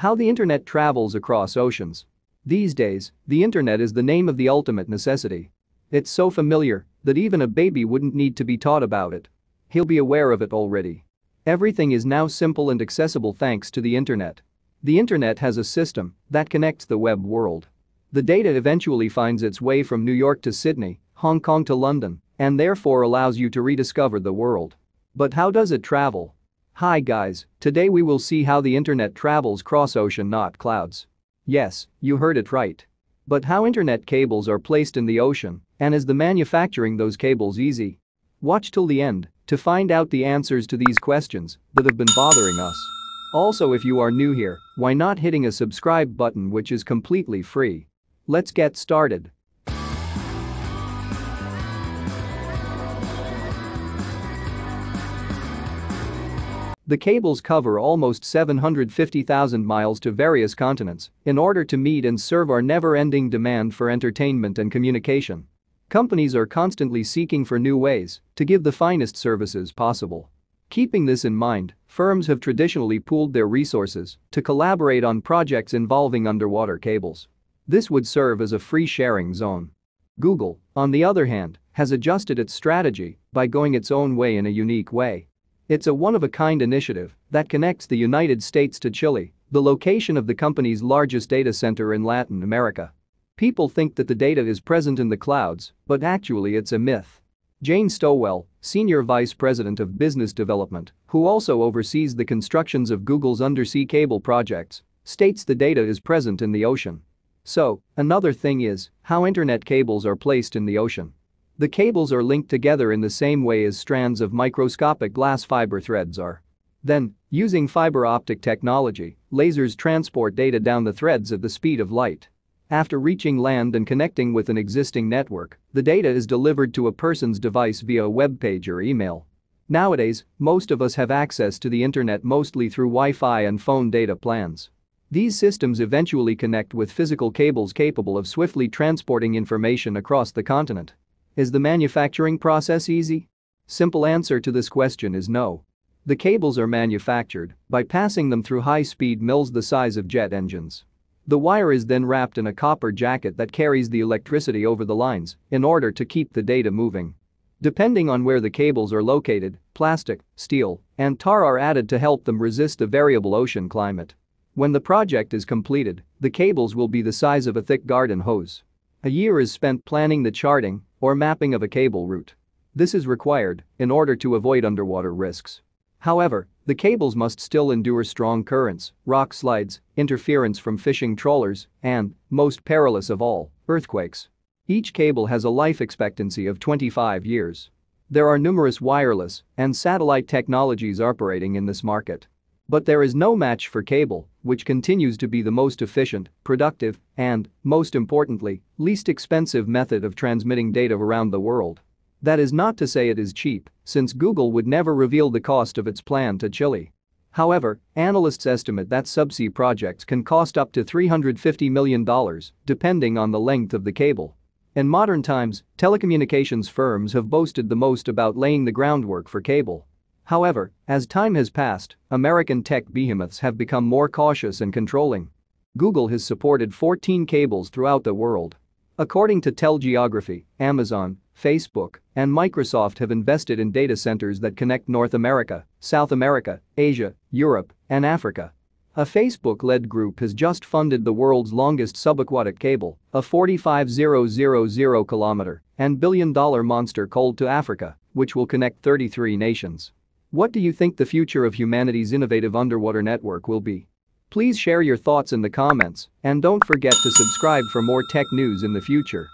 How the internet travels across oceans. These days, the internet is the name of the ultimate necessity. It's so familiar that even a baby wouldn't need to be taught about it. He'll be aware of it already. Everything is now simple and accessible thanks to the internet. The internet has a system that connects the web world. The data eventually finds its way from New York to Sydney, Hong Kong to London, and therefore allows you to rediscover the world. But how does it travel? Hi guys, today we will see how the internet travels cross ocean, not clouds. Yes, you heard it right. But how internet cables are placed in the ocean, and is the manufacturing those cables easy? Watch till the end to find out the answers to these questions that have been bothering us. Also, if you are new here, why not hitting a subscribe button, which is completely free. Let's get started. The cables cover almost 750,000 miles to various continents in order to meet and serve our never-ending demand for entertainment and communication. Companies are constantly seeking for new ways to give the finest services possible. Keeping this in mind, firms have traditionally pooled their resources to collaborate on projects involving underwater cables. This would serve as a free sharing zone. Google, on the other hand, has adjusted its strategy by going its own way in a unique way. It's a one-of-a-kind initiative that connects the United States to Chile, the location of the company's largest data center in Latin America. People think that the data is present in the clouds, but actually it's a myth. Jane Stowell, Senior Vice President of Business Development, who also oversees the constructions of Google's undersea cable projects, states the data is present in the ocean. So, another thing is how internet cables are placed in the ocean. The cables are linked together in the same way as strands of microscopic glass fiber threads are. Then, using fiber optic technology, lasers transport data down the threads at the speed of light. After reaching land and connecting with an existing network, the data is delivered to a person's device via a web page or email. Nowadays, most of us have access to the internet mostly through Wi-Fi and phone data plans. These systems eventually connect with physical cables capable of swiftly transporting information across the continent. Is the manufacturing process easy? Simple answer to this question is no. The cables are manufactured by passing them through high-speed mills the size of jet engines. The wire is then wrapped in a copper jacket that carries the electricity over the lines in order to keep the data moving. Depending on where the cables are located, plastic, steel, and tar are added to help them resist the variable ocean climate. When the project is completed, the cables will be the size of a thick garden hose. A year is spent planning the charting or mapping of a cable route. This is required in order to avoid underwater risks. However, the cables must still endure strong currents, rock slides, interference from fishing trawlers, and, most perilous of all, earthquakes. Each cable has a life expectancy of 25 years. There are numerous wireless and satellite technologies operating in this market. But there is no match for cable, which continues to be the most efficient, productive, and, most importantly, least expensive method of transmitting data around the world. That is not to say it is cheap, since Google would never reveal the cost of its plan to Chile. However, analysts estimate that subsea projects can cost up to $350 million, depending on the length of the cable. In modern times, telecommunications firms have boasted the most about laying the groundwork for cable. However, as time has passed, American tech behemoths have become more cautious and controlling. Google has supported 14 cables throughout the world. According to TeleGeography, Amazon, Facebook, and Microsoft have invested in data centers that connect North America, South America, Asia, Europe, and Africa. A Facebook-led group has just funded the world's longest subaquatic cable, a 45,000 kilometer and billion-dollar monster called to Africa, which will connect 33 nations. What do you think the future of humanity's innovative underwater network will be? Please share your thoughts in the comments and don't forget to subscribe for more tech news in the future.